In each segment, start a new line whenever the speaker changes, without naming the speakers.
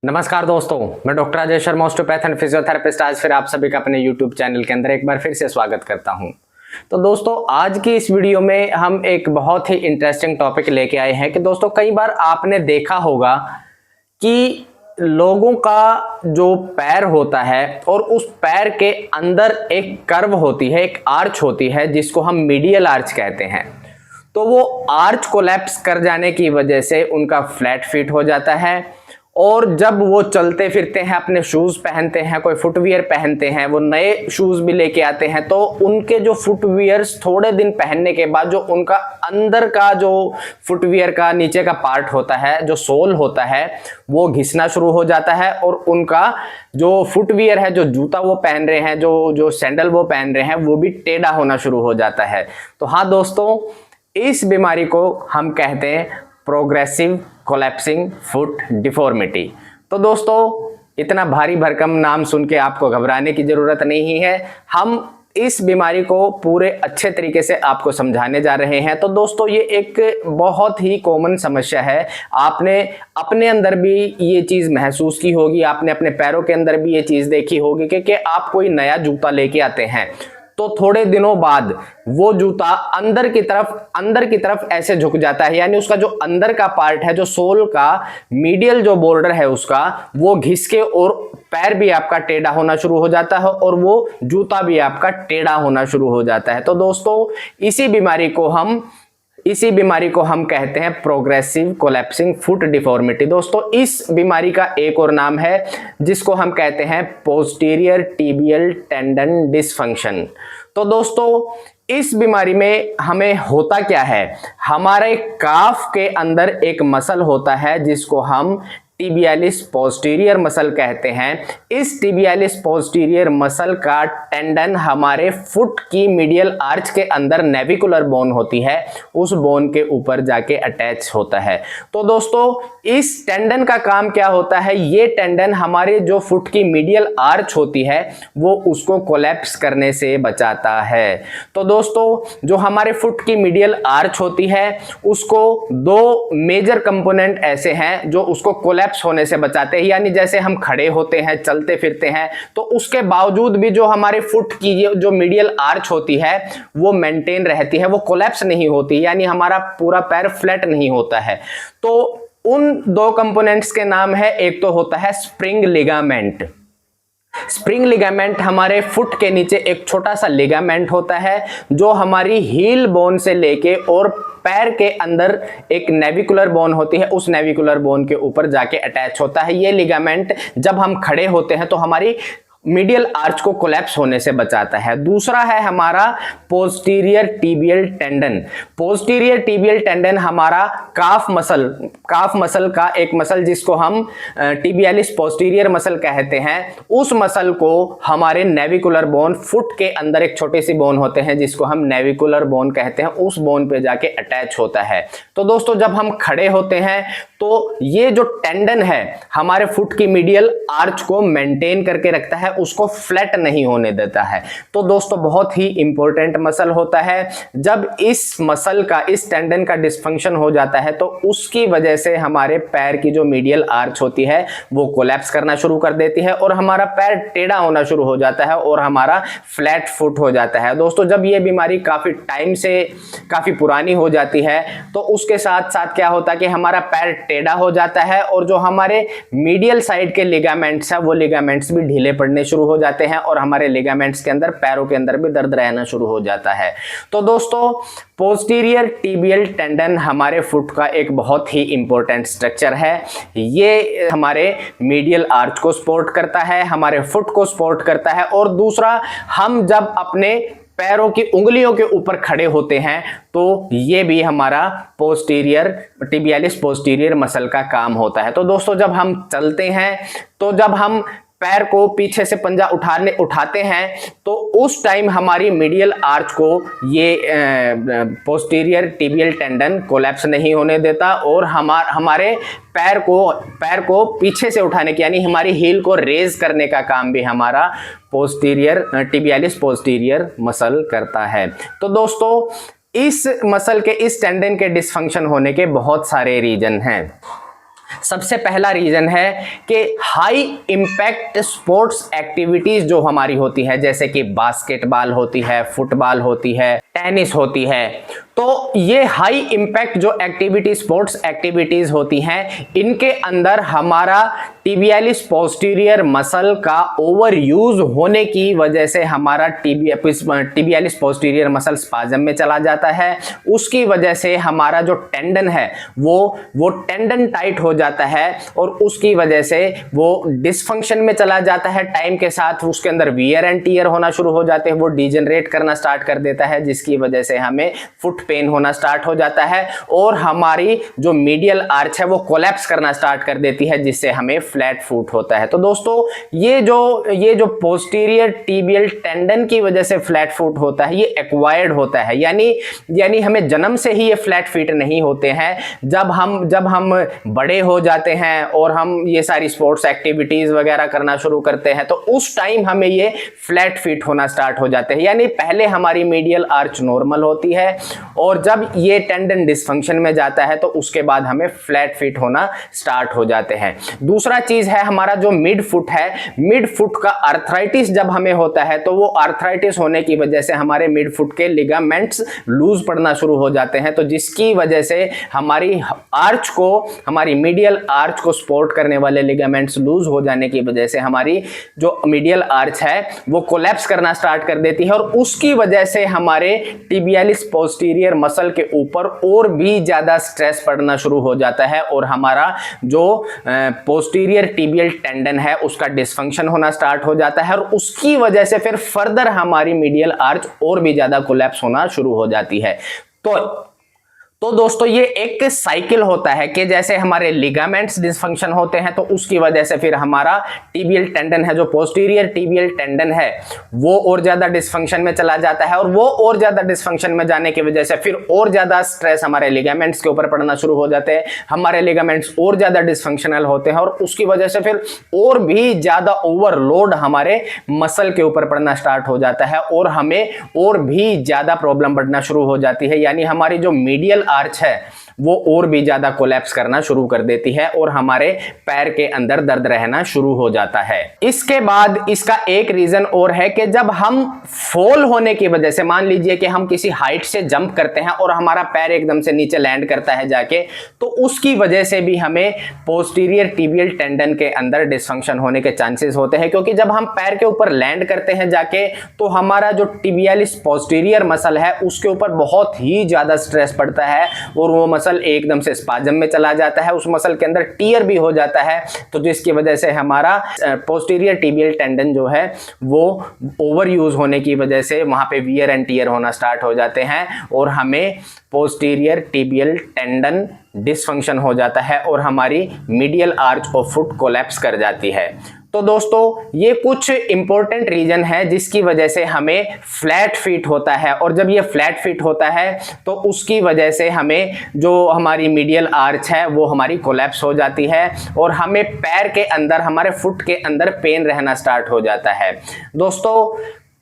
नमस्कार दोस्तों, मैं doctor Ajay Sharma, osteopath and physiotherapist. आज फिर आप सभी का अपने YouTube चैनल के अंदर एक बार फिर से स्वागत करता हूं। तो दोस्तों, आज की इस वीडियो में हम एक बहुत ही इंटरेस्टिंग टॉपिक लेके आए हैं कि दोस्तों कई बार आपने देखा होगा कि लोगों का जो पैर होता है और उस पैर के अंदर एक कर्व होती है, एक आर्च होती है जिसको हम मीडियल आर्च कहते हैं। तो वो आर्च कोलैप्स कर जाने की वजह से उनका फ्लैट फीट हो जाता है और जब वो चलते फिरते हैं, अपने शूज पहनते हैं, कोई फुटवियर पहनते हैं, वो नए शूज भी लेके आते हैं, तो उनके जो फुटवियर्स थोड़े दिन पहनने के बाद जो उनका अंदर का जो फुटवियर का नीचे का पार्ट होता है, जो सोल होता है, वो घिसना शुरू हो जाता है और उनका जो फुटवियर है, जो जूता वो पहन रहे हैं, जो सैंडल वो पहन रहे हैं, वो भी टेढ़ा होना शुरू हो जाता है। तो हाँ दोस्तों, इस बीमारी को हम कहते हैं प्रोग्रेसिव कोलैप्सिंग फुट डिफॉर्मिटी। तो दोस्तों, इतना भारी भरकम नाम सुन के आपको घबराने की जरूरत नहीं है। हम इस बीमारी को पूरे अच्छे तरीके से आपको समझाने जा रहे हैं। तो दोस्तों, ये एक बहुत ही कॉमन समस्या है। आपने अपने अंदर भी ये चीज़ महसूस की होगी, आपने अपने पैरों के अंदर भी ये चीज़ देखी होगी कि आप कोई नया जूता लेके आते हैं तो थोड़े दिनों बाद वो जूता अंदर की तरफ ऐसे झुक जाता है, यानी उसका जो अंदर का पार्ट है, जो सोल का मीडियल जो बॉर्डर है उसका, वो घिस के और पैर भी आपका टेढ़ा होना शुरू हो जाता है और वो जूता भी आपका टेढ़ा होना शुरू हो जाता है। तो दोस्तों, इसी बीमारी को हम कहते हैं प्रोग्रेसिव कोलैप्सिंग फुट डिफॉर्मिटी। दोस्तों, इस बीमारी का एक और नाम है जिसको हम कहते हैं पोस्टीरियर टिबियल टेंडन डिसफंक्शन। तो दोस्तों, इस बीमारी में हमें होता क्या है, हमारे काफ के अंदर एक मसल होता है जिसको हम टिबियालिस पोस्टीरियर मसल कहते हैं। इस टिबियालिस पोस्टीरियर मसल का टेंडन हमारे फुट की मीडियल आर्च के अंदर नेविकुलर बोन होती है, उस बोन के ऊपर जाके अटैच होता है। तो दोस्तों, इस टेंडन का काम क्या होता है, ये टेंडन हमारे जो फुट की मीडियल आर्च होती है वो उसको कोलैप्स करने से बचाता है। तो दोस्तों, जो हमारे फुट की मीडियल आर्च होती है उसको दो मेजर कंपोनेंट ऐसे हैं जो उसको कोलैप्स होने से बचाते हैं। यानी जैसे हम खड़े होते हैं, चलते फिरते हैं, तो उसके बावजूद भी जो हमारे फुट की जो मीडियल आर्च होती है वो मेंटेन रहती है, वो कोलैप्स नहीं होती, यानी हमारा पूरा पैर फ्लैट नहीं होता है। तो उन दो कंपोनेंट्स के नाम है, एक तो होता है स्प्रिंग लिगामेंट। स्प्रिंग लिगामेंट हमारे फुट के नीचे एक छोटा सा लिगामेंट होता है जो हमारी हील बोन से लेके और पैर के अंदर एक नेविकुलर बोन होती है, उस नेविकुलर बोन के ऊपर जाके अटैच होता है। ये लिगामेंट जब हम खड़े होते हैं तो हमारी मीडियल आर्च को कोलैप्स होने से बचाता है। दूसरा है हमारा posterior tibial tendon. Posterior tibial tendon हमारा काफ मसल का एक मसल जिसको हम टिबियालिस पोस्टीरियर मसल कहते हैं, उस मसल को हमारे नेविकुलर बोन, फुट के अंदर एक छोटे सी बोन होते हैं जिसको हम नेविकुलर बोन कहते हैं, उस बोन पे जाके अटैच होता है। तो दोस्तों, जब हम खड़े होते हैं तो ये जो टेंडन है हमारे फुट की मीडियल आर्च को मेंटेन करके रखता है, उसको फ्लैट नहीं होने देता है। तो दोस्तों, बहुत ही इंपॉर्टेंट मसल होता है। जब इस मसल का, इस टेंडन का डिसफंक्शन हो जाता है तो उसकी वजह से हमारे पैर की जो मीडियल आर्च होती है वो कोलैप्स करना शुरू कर देती है और हमारा पैर टेढ़ा होना शुरू हो जाता है और हमारा फ्लैट फुट हो जाता है। दोस्तों, जब ये बीमारी काफी टाइम से, काफी पुरानी हो जाती है तो उसके साथ साथ क्या होता है कि हमारा पैर टेढ़ा हो जाता है और जो हमारे मीडियल साइड के लिगामेंट्स है वो लिगामेंट्स भी ढीले पड़ने शुरू हो जाते हैं और हमारे लिगामेंट्स के अंदर, पैरों के अंदर भी दर्द रहना शुरू हो जाता है। तो दोस्तों, पोस्टीरियर टिबियल टेंडन हमारे फुट का एक बहुत ही इंपॉर्टेंट स्ट्रक्चर है। ये हमारे मीडियल आर्च को सपोर्ट करता है, हमारे फुट को सपोर्ट करता है। और दूसरा, हम जब अपने पैरों की उंगलियों के ऊपर खड़े होते हैं तो ये भी हमारा पोस्टीरियर टिबियालिस पोस्टीरियर मसल का काम होता है। तो दोस्तों, जब हम चलते हैं, तो जब हम पैर को पीछे से पंजा उठाते हैं तो उस टाइम हमारी मीडियल आर्च को ये पोस्टीरियर टिबियल टेंडन कोलैप्स नहीं होने देता और हमारे पैर को पीछे से उठाने की, यानी हमारी हील को रेज करने का काम भी हमारा पोस्टीरियर टिबियालिस पोस्टीरियर मसल करता है। तो दोस्तों, इस मसल के, इस टेंडन के डिसफंक्शन होने के बहुत सारे रीजन हैं। सबसे पहला रीजन है कि हाई इंपैक्ट स्पोर्ट्स एक्टिविटीज जो हमारी होती है, जैसे कि बास्केटबॉल होती है, फुटबॉल होती है, टेनिस होती है, तो ये हाई इंपैक्ट जो एक्टिविटी स्पोर्ट्स एक्टिविटीज होती हैं, इनके अंदर हमारा टिबियालिस पोस्टीरियर मसल का ओवर यूज होने की वजह से हमारा टिबियालिस पोस्टीरियर मसल स्पाज्म में चला जाता है। उसकी वजह से हमारा जो टेंडन है वो टेंडन टाइट हो जाता है और उसकी वजह से वो डिसफंक्शन में चला जाता है। टाइम के साथ उसके अंदर वियर एंड टियर होना शुरू हो जाते हैं, वो डिजेनरेट करना स्टार्ट कर देता है, जिसकी वजह से हमें फुट पेन होना स्टार्ट हो जाता है और हमारी जो मीडियल आर्च है वो कोलैप्स करना स्टार्ट कर देती है, जिससे हमें फ्लैट फुट होता है। तो दोस्तों ये जो पोस्टीरियर टिबियल टेंडन की वजह से फ्लैट फुट होता है, ये एक्वायर्ड होता है, यानी हमें जन्म से ही ये फ्लैट फीट नहीं होते हैं। जब हम बड़े हो जाते हैं और हम ये सारी स्पोर्ट्स एक्टिविटीज वगैरह करना शुरू करते हैं, तो उस टाइम हमें ये फ्लैट फीट होना स्टार्ट हो जाते हैं। यानी पहले हमारी मीडियल आर्च नॉर्मल होती है और जब ये टेंडन डिसफंक्शन में जाता है तो उसके बाद हमें फ्लैट फीट होना स्टार्ट हो जाते हैं। दूसरा चीज है हमारा जो मिड फुट है, मिड फुट का आर्थराइटिस जब हमें होता है तो वो आर्थराइटिस होने की वजह से हमारे मिड फुट के लिगामेंट्स लूज पड़ना शुरू हो जाते हैं, तो जिसकी वजह से हमारी आर्च को, हमारी मीडियल आर्च को सपोर्ट करने वाले लिगामेंट्स लूज हो जाने की वजह से हमारी जो मीडियल आर्च है वो कोलैप्स करना स्टार्ट कर देती है और उसकी वजह से हमारे टिबियालिस पोस्टीरियर मसल के ऊपर और भी ज्यादा स्ट्रेस पड़ना शुरू हो जाता है और हमारा जो पोस्टीरियर टिबियल टेंडन है उसका डिसफंक्शन होना स्टार्ट हो जाता है और उसकी वजह से फिर फर्दर हमारी मीडियल आर्च और भी ज्यादा कोलैप्स होना शुरू हो जाती है। तो दोस्तों ये एक साइकिल होता है कि जैसे हमारे लिगामेंट्स डिसफंक्शन होते हैं तो उसकी वजह से फिर हमारा टिबियल टेंडन है, जो पोस्टीरियर टिबियल टेंडन है, वो और ज्यादा डिसफंक्शन में चला जाता है और वो और ज्यादा डिसफंक्शन में जाने की वजह से फिर और ज्यादा स्ट्रेस हमारे लिगामेंट्स के ऊपर पड़ना शुरू हो जाते हैं, हमारे लिगामेंट्स और ज्यादा डिसफंक्शनल होते हैं और उसकी वजह से फिर और भी ज्यादा ओवरलोड हमारे मसल के ऊपर पड़ना स्टार्ट हो जाता है और हमें और भी ज्यादा प्रॉब्लम बढ़ना शुरू हो जाती है। यानी हमारी जो मीडियल आर्च है वो और भी ज्यादा कोलैप्स करना शुरू कर देती है और हमारे पैर के अंदर दर्द रहना शुरू हो जाता है। इसके बाद इसका एक रीजन और है कि जब हम फॉल होने की वजह से, मान लीजिए कि हम किसी हाइट से जंप करते हैं और हमारा पैर एकदम से नीचे लैंड करता है जाके, तो उसकी वजह से भी हमें पोस्टीरियर टिबियल टेंडन के अंदर डिसफंक्शन होने के चांसेस होते हैं, क्योंकि जब हम पैर के ऊपर लैंड करते हैं जाके तो हमारा जो टिबियालिस पोस्टीरियर मसल है उसके ऊपर बहुत ही ज्यादा स्ट्रेस पड़ता है और वो मसल एकदम से स्पाज्म में चला जाता है, उस मसल के अंदर टियर भी हो जाता है, तो जिसकी वजह से हमारा पोस्टीरियर टिबियल टेंडन जो है वो ओवर यूज होने की वजह से वहां पे वियर एंड टियर होना स्टार्ट हो जाते हैं और हमें पोस्टीरियर टिबियल टेंडन डिसफंक्शन हो जाता है और हमारी medial arch of foot collapse कर जाती है। तो दोस्तों ये कुछ इंपॉर्टेंट रीजन है जिसकी वजह से हमें फ्लैट फीट होता है और जब ये फ्लैट फीट होता है तो उसकी वजह से हमें जो हमारी मीडियल आर्च है वो हमारी कोलैप्स हो जाती है और हमें पैर के अंदर, हमारे फुट के अंदर पेन रहना स्टार्ट हो जाता है। दोस्तों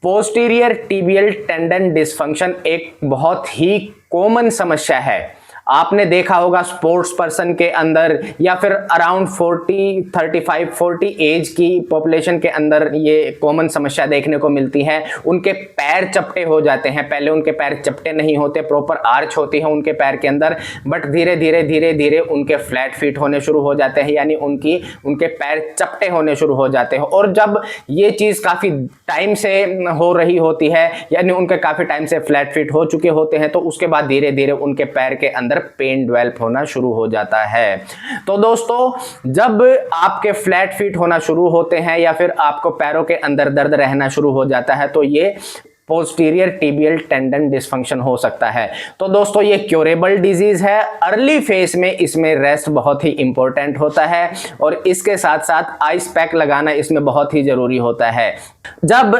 पोस्टीरियर टिबियल टेंडन डिसफंक्शन एक बहुत ही कॉमन समस्या है। आपने देखा होगा स्पोर्ट्स पर्सन के अंदर या फिर अराउंड 35-40 एज की पॉपुलेशन के अंदर ये कॉमन समस्या देखने को मिलती है। उनके पैर चपटे हो जाते हैं, पहले उनके पैर चपटे नहीं होते, प्रॉपर आर्च होती है उनके पैर के अंदर, बट धीरे धीरे उनके फ्लैट फीट होने शुरू हो जाते हैं, यानी उनके पैर चपटे होने शुरू हो जाते हैं। और जब ये चीज़ काफ़ी टाइम से हो रही होती है, यानी उनके काफ़ी टाइम से फ्लैट फीट हो चुके होते हैं, तो उसके बाद धीरे धीरे उनके पैर के अंदर पेन डेवलप होना शुरू हो जाता है। तो दोस्तों जब आपके फ्लैट फीट होना शुरू होते हैं या फिर आपको पैरों के अंदर दर्द रहना शुरू हो जाता है तो ये पोस्टीरियर टिबियल टेंडन डिसफंक्शन हो सकता है। तो दोस्तों ये क्योरेबल डिजीज है, अर्ली फेज में इसमें रेस्ट बहुत ही इंपॉर्टेंट होता है और इसके साथ साथ आइस पैक लगाना इसमें बहुत ही जरूरी होता है। जब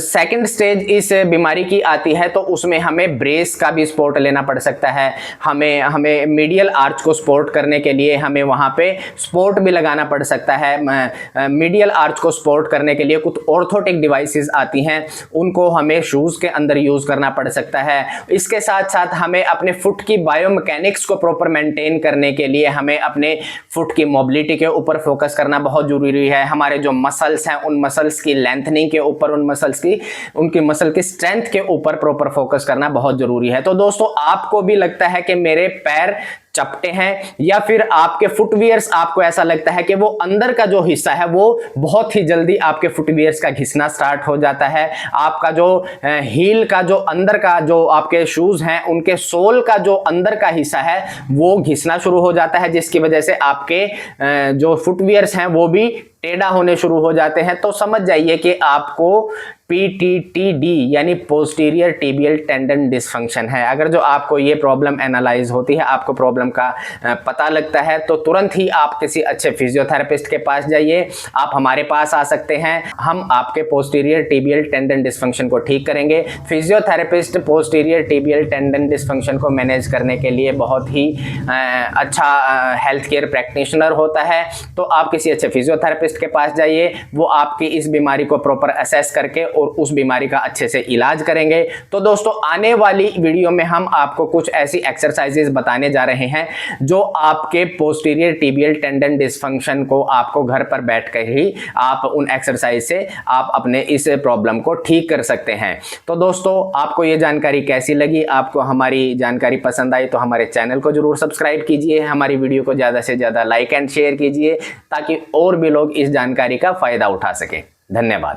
सेकंड स्टेज इस बीमारी की आती है तो उसमें हमें ब्रेस का भी सपोर्ट लेना पड़ सकता है। हमें मीडियल आर्च को सपोर्ट करने के लिए हमें वहाँ पे सपोर्ट भी लगाना पड़ सकता है। मीडियल आर्च को सपोर्ट करने के लिए कुछ ऑर्थोटिक डिवाइसेस आती हैं, उनको हमें शूज़ के अंदर यूज़ करना पड़ सकता है। इसके साथ साथ हमें अपने फुट की बायोमैकेनिक्स को प्रॉपर मेंटेन करने के लिए हमें अपने फुट की मोबिलिटी के ऊपर फोकस करना बहुत ज़रूरी है। हमारे जो मसल्स हैं उन मसल्स की लेंथनिंग के ऊपर, उनकी मसल की स्ट्रेंथ के ऊपर प्रॉपर फोकस करना बहुत जरूरी है। तो दोस्तों, आपको भी लगता है कि मेरे पैर चपटे हैं, या फिर आपके फुटवियर्स आपको ऐसा लगता है कि वो अंदर का जो हिस्सा है वो बहुत ही जल्दी आपके फुटवियर्स का घिसना स्टार्ट हो जाता है, आपका जो हील का जो अंदर का जो आपके शूज हैं उनके सोल का जो अंदर का हिस्सा है वो घिसना शुरू हो जाता है, जिसकी वजह से आपके जो फुटवियर्स हैं वो भी टेढ़ा होने शुरू हो जाते हैं। तो समझ जाइए कि आपको PTTD यानी पोस्टीरियर टिबियल टेंडन डिसफंक्शन है। अगर जो आपको ये प्रॉब्लम एनालाइज होती है, आपको प्रॉब्लम का पता लगता है, तो तुरंत ही आप किसी अच्छे फिजियोथेरेपिस्ट के पास जाइए। आप हमारे पास आ सकते हैं, हम आपके पोस्टीरियर टिबियल टेंडन डिसफंक्शन को ठीक करेंगे। Physiotherapist posterior tibial tendon dysfunction को मैनेज करने के लिए बहुत ही अच्छा हेल्थ केयर प्रैक्टिशनर होता है। तो आप किसी अच्छे फिजियोथेरेपिस्ट के पास जाइए, वो आपकी इस बीमारी को प्रॉपर असेस करके और उस बीमारी का अच्छे से इलाज करेंगे। तो दोस्तों, आने वाली वीडियो में हम आपको कुछ ऐसी एक्सरसाइजेस बताने जा रहे हैं जो आपके पोस्टीरियर टिबियल टेंडन डिसफंक्शन को आपको घर पर बैठकर ही आप उन एक्सरसाइज से आप अपने इस प्रॉब्लम को ठीक कर सकते हैं। तो दोस्तों, आपको ये जानकारी कैसी लगी? आपको हमारी जानकारी पसंद आई तो हमारे चैनल को जरूर सब्सक्राइब कीजिए, हमारी वीडियो को ज़्यादा से ज़्यादा लाइक एंड शेयर कीजिए ताकि और भी लोग इस जानकारी का फायदा उठा सकें। धन्यवाद।